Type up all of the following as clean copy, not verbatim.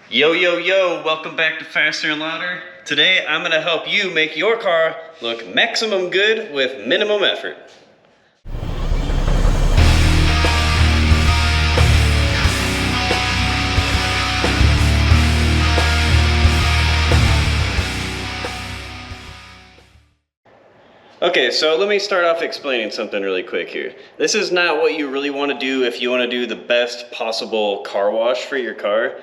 Yo, yo, yo, welcome back to Faster and Louder. Today, I'm gonna help you make your car look maximum good with minimum effort. Okay, so let me start off explaining something really quick here. This is not what you really want to do if you want to do the best possible car wash for your car.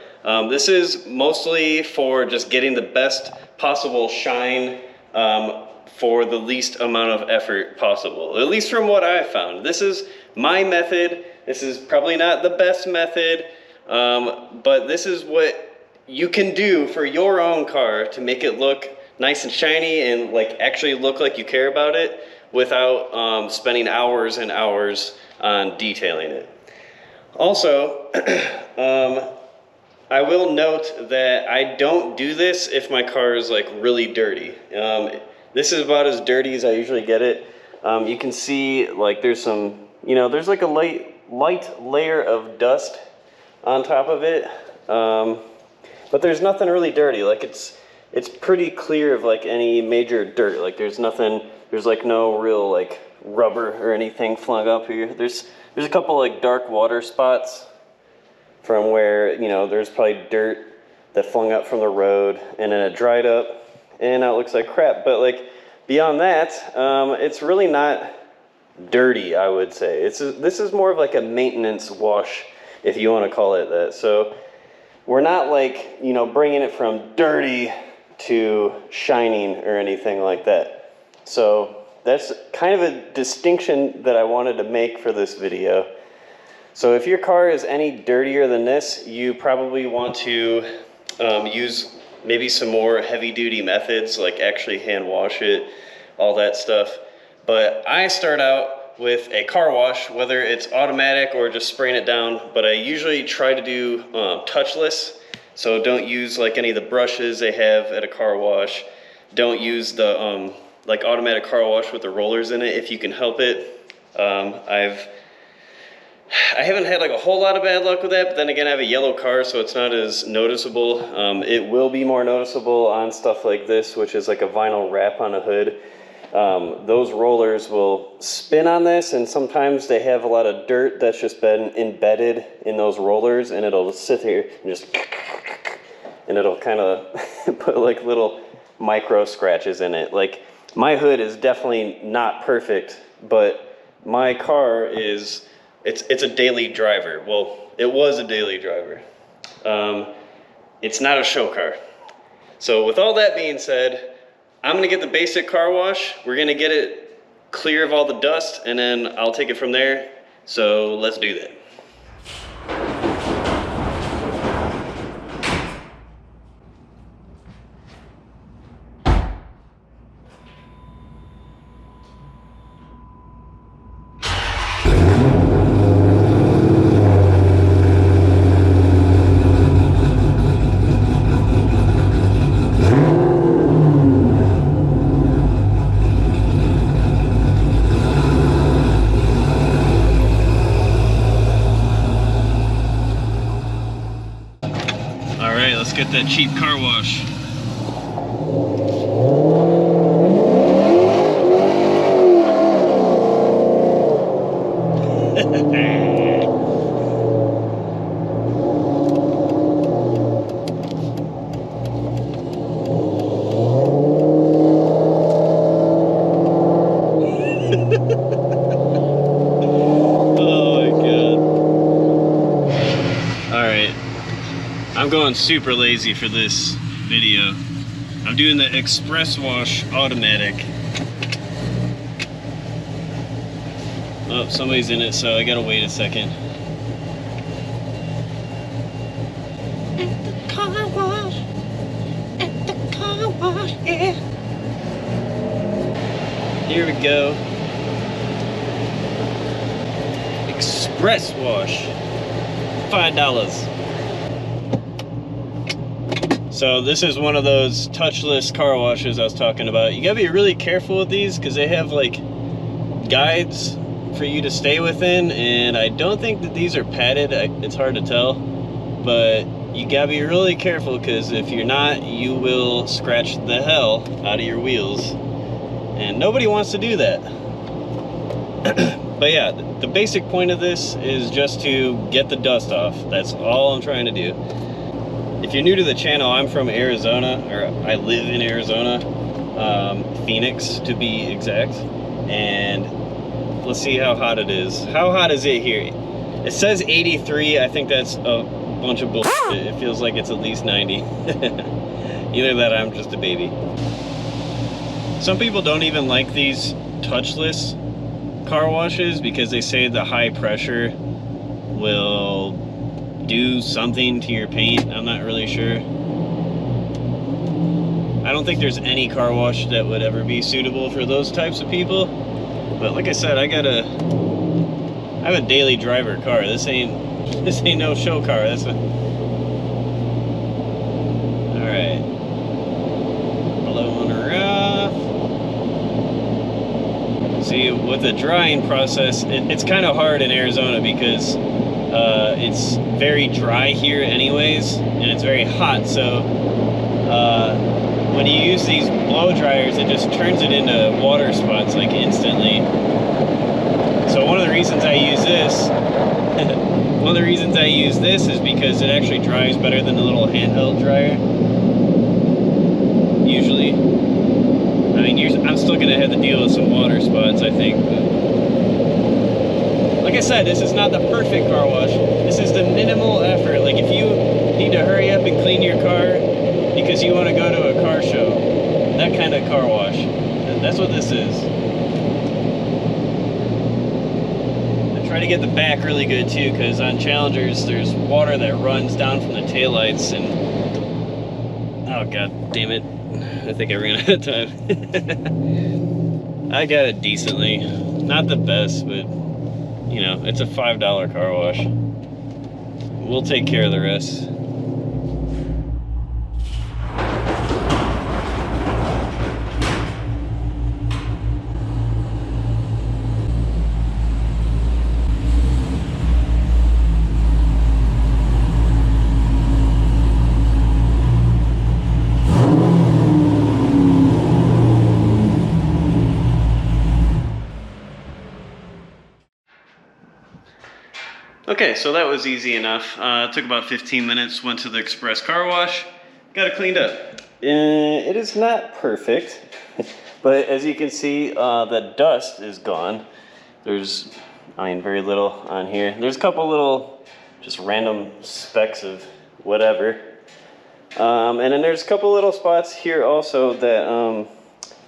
This is mostly for just getting the best possible shine for the least amount of effort possible, at least from what I've found. This is my method. This is probably not the best method, but this is what you can do for your own car to make it look nice and shiny and like actually look like you care about it without spending hours and hours on detailing it. Also, I will note that I don't do this if my car is like really dirty. This is about as dirty as I usually get it. You can see like there's some, there's like a light layer of dust on top of it, but there's nothing really dirty. Like it's pretty clear of like any major dirt. Like there's like no real like rubber or anything flung up here. There's a couple like dark water spots from where, there's probably dirt that flung up from the road and then it dried up and now it looks like crap. But like beyond that, it's really not dirty, I would say. This is more of like a maintenance wash, if you want to call it that. So we're not like, bringing it from dirty to shining or anything like that. So that's kind of a distinction that I wanted to make for this video. So if your car is any dirtier than this, you probably want to use maybe some more heavy-duty methods, like actually hand wash it, all that stuff. But I start out with a car wash, whether it's automatic or just spraying it down, but I usually try to do touchless. So don't use like any of the brushes they have at a car wash. Don't use the like automatic car wash with the rollers in it if you can help it. I haven't had like a whole lot of bad luck with that, but then again I have a yellow car, so it's not as noticeable. It will be more noticeable on stuff like this, which is like a vinyl wrap on a hood. Those rollers will spin on this, and sometimes they have a lot of dirt that's just been embedded in those rollers, and it'll sit here and it'll kind of put like little micro scratches in it. Like my hood is definitely not perfect, but my car is, it's a daily driver. Well, it was a daily driver. It's not a show car. So with all that being said, I'm gonna get the basic car wash. We're gonna get it clear of all the dust, and then I'll take it from there. So let's do that. Let's get that cheap car wash. I'm going super lazy for this video. I'm doing the express wash automatic. Oh, somebody's in it, so I gotta wait a second. At the car wash, yeah. Here we go. Express wash, $5. So this is one of those touchless car washes I was talking about. You gotta be really careful with these because they have like guides for you to stay within, and I don't think that these are padded. It's hard to tell, but you gotta be really careful, because if you're not, you will scratch the hell out of your wheels, and nobody wants to do that. But yeah, the basic point of this is just to get the dust off. That's all I'm trying to do. If you're new to the channel, I'm from Arizona, or I live in Arizona, Phoenix to be exact, and let's see how hot it is. How hot is it here? It says 83. I think that's a bunch of bullshit. It feels like it's at least 90. Either that or I'm just a baby. Some people don't even like these touchless car washes because they say the high pressure will do something to your paint. I'm not really sure. I don't think there's any car wash that would ever be suitable for those types of people. But like I said, I have a daily driver car. This ain't no show car. That's a... Alright. Blowing her off. See, with the drying process, it's kind of hard in Arizona because it's very dry here anyways, and it's very hot, so when you use these blow dryers, it just turns it into water spots like instantly. So one of the reasons I use this is because it actually dries better than the little handheld dryer. Usually. I mean, I'm still gonna have to deal with some water spots, I think, but like I said, this is not the perfect car wash. This is the minimal effort. Like, if you need to hurry up and clean your car because you want to go to a car show, that kind of car wash. That's what this is. I try to get the back really good too, because on Challengers there's water that runs down from the taillights, and oh god damn it, I think I ran out of time. I got it decently. Not the best, but you know, it's a $5 car wash. We'll take care of the rest. Okay, so that was easy enough. It took about 15 minutes, went to the express car wash, got it cleaned up. It is not perfect, but as you can see, the dust is gone. There's, I mean, very little on here. There's a couple little, just random specks of whatever. And then there's a couple little spots here also that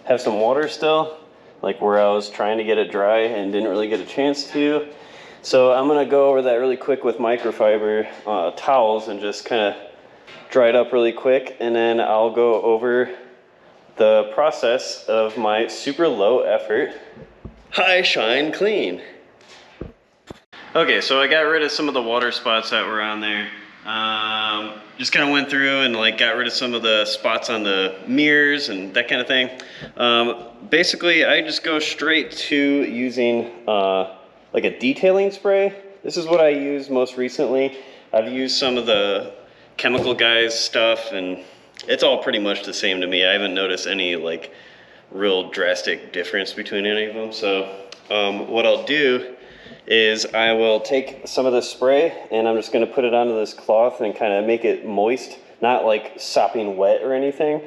have some water still, like where I was trying to get it dry and didn't really get a chance to. So I'm gonna go over that really quick with microfiber towels and just kind of dry it up really quick, and then I'll go over the process of my super low effort high shine clean. Okay, so I got rid of some of the water spots that were on there. Just kind of went through and like got rid of some of the spots on the mirrors and that kind of thing. Basically, I just go straight to using like a detailing spray. This is what I use most recently. I've used some of the Chemical Guys stuff, and it's all pretty much the same to me. I haven't noticed any like real drastic difference between any of them. So what I'll do is I will take some of the spray and I'm just gonna put it onto this cloth and kind of make it moist, not like sopping wet or anything,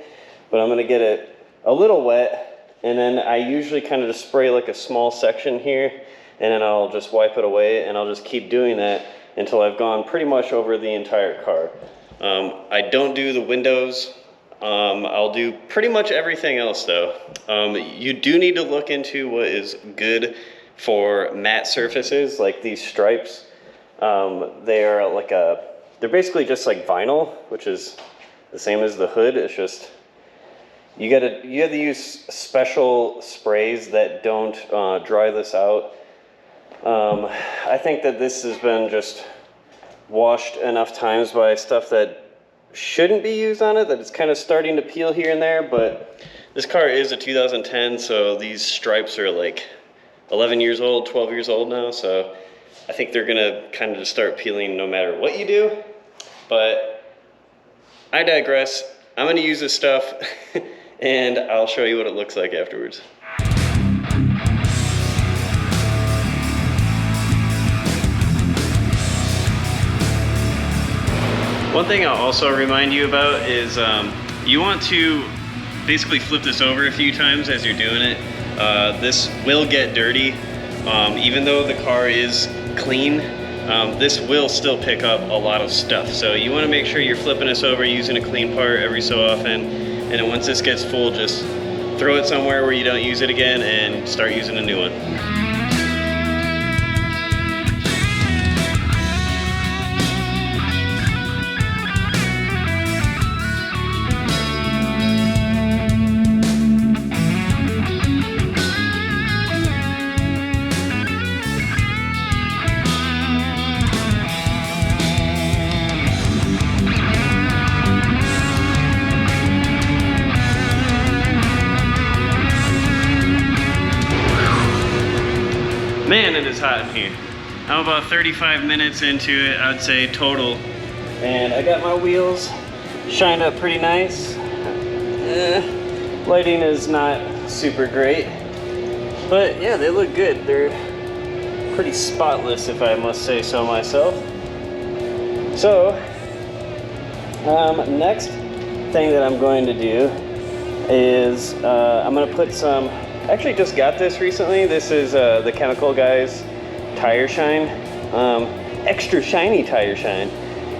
but I'm gonna get it a little wet, and then I usually kind of just spray like a small section here, and then I'll just wipe it away, and I'll just keep doing that until I've gone pretty much over the entire car. I don't do the windows. I'll do pretty much everything else though. You do need to look into what is good for matte surfaces, like these stripes. They're basically just like vinyl, which is the same as the hood. It's just, you have to use special sprays that don't dry this out. I think that this has been just washed enough times by stuff that shouldn't be used on it that it's kind of starting to peel here and there, but this car is a 2010, so these stripes are like 11 years old, 12 years old now, so I think they're gonna kind of just start peeling no matter what you do. But I digress. I'm gonna use this stuff and I'll show you what it looks like afterwards. One thing I'll also remind you about is you want to basically flip this over a few times as you're doing it. This will get dirty. Even though the car is clean, this will still pick up a lot of stuff. So you want to make sure you're flipping this over using a clean part every so often. And then once this gets full, just throw it somewhere where you don't use it again and start using a new one. Man, it is hot in here. I'm about 35 minutes into it, I'd say, total. And I got my wheels shined up pretty nice. Lighting is not super great, but yeah, they look good. They're pretty spotless, if I must say so myself. So, next thing that I'm going to do is I'm going to put some, actually just got this recently. This is the Chemical Guys tire shine, extra shiny tire shine.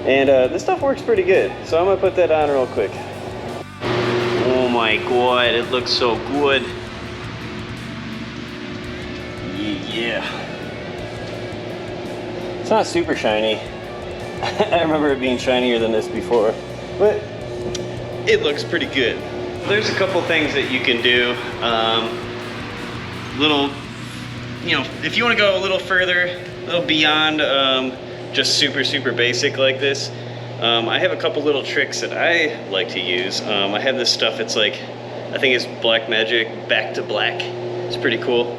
And this stuff works pretty good. So I'm going to put that on real quick. Oh my god, it looks so good. Yeah. It's not super shiny. I remember it being shinier than this before, but it looks pretty good. There's a couple things that you can do. Little, you know, if you want to go a little further, a little beyond just super basic like this, I have a couple little tricks that I like to use. I have this stuff, it's like, I think it's Black Magic Back to Black. It's pretty cool.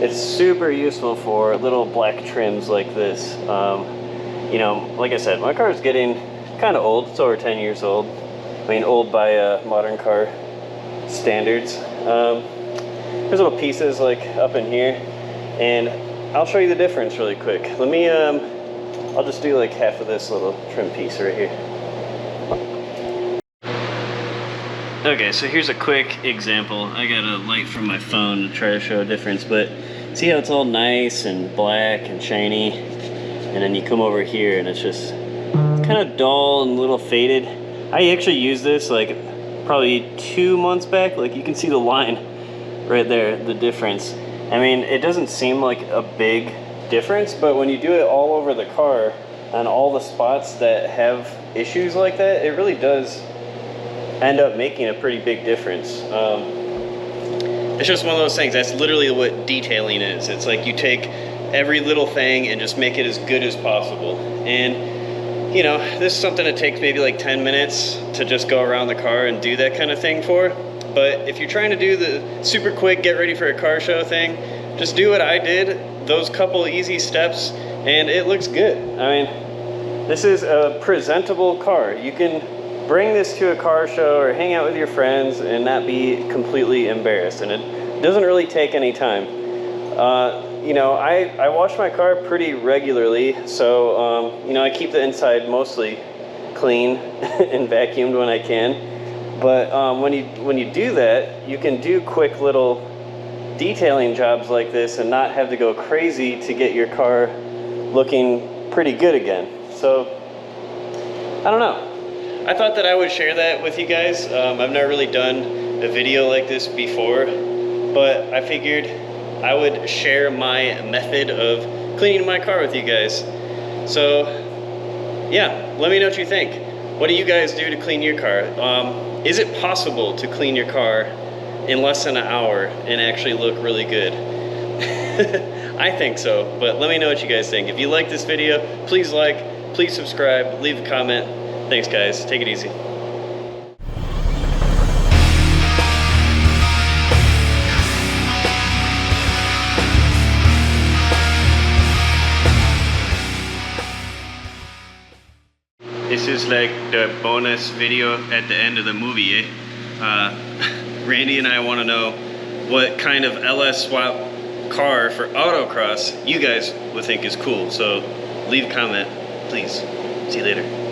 It's super useful for little black trims like this. You know, like I said, my car is getting kind of old. It's over 10 years old. I mean, old by modern car standards. There's little pieces like up in here, and I'll show you the difference really quick. Let me, I'll just do like half of this little trim piece right here. Okay, so here's a quick example. I got a light from my phone to try to show a difference, but see how it's all nice and black and shiny, and then you come over here and it's just kind of dull and a little faded. I actually used this like probably 2 months back. Like you can see the line right there, the difference. I mean, it doesn't seem like a big difference, but when you do it all over the car on all the spots that have issues like that, it really does end up making a pretty big difference. It's just one of those things. That's literally what detailing is. It's like you take every little thing and just make it as good as possible. And you know, this is something that takes maybe like 10 minutes to just go around the car and do that kind of thing for. But if you're trying to do the super quick, get ready for a car show thing, just do what I did, those couple easy steps, and it looks good. I mean, this is a presentable car. You can bring this to a car show or hang out with your friends and not be completely embarrassed. And it doesn't really take any time. You know, I wash my car pretty regularly, so you know, I keep the inside mostly clean and vacuumed when I can. But when you do that, you can do quick little detailing jobs like this and not have to go crazy to get your car looking pretty good again. So, I don't know. I thought that I would share that with you guys. I've never really done a video like this before, but I figured I would share my method of cleaning my car with you guys. So, yeah, let me know what you think. What do you guys do to clean your car? Is it possible to clean your car in less than an hour and actually look really good? I think so, but let me know what you guys think. If you like this video, please like, please subscribe, leave a comment. Thanks guys, take it easy. This is like the bonus video at the end of the movie, eh? Randy and I want to know what kind of LS swap car for autocross you guys would think is cool. So leave a comment, please. See you later.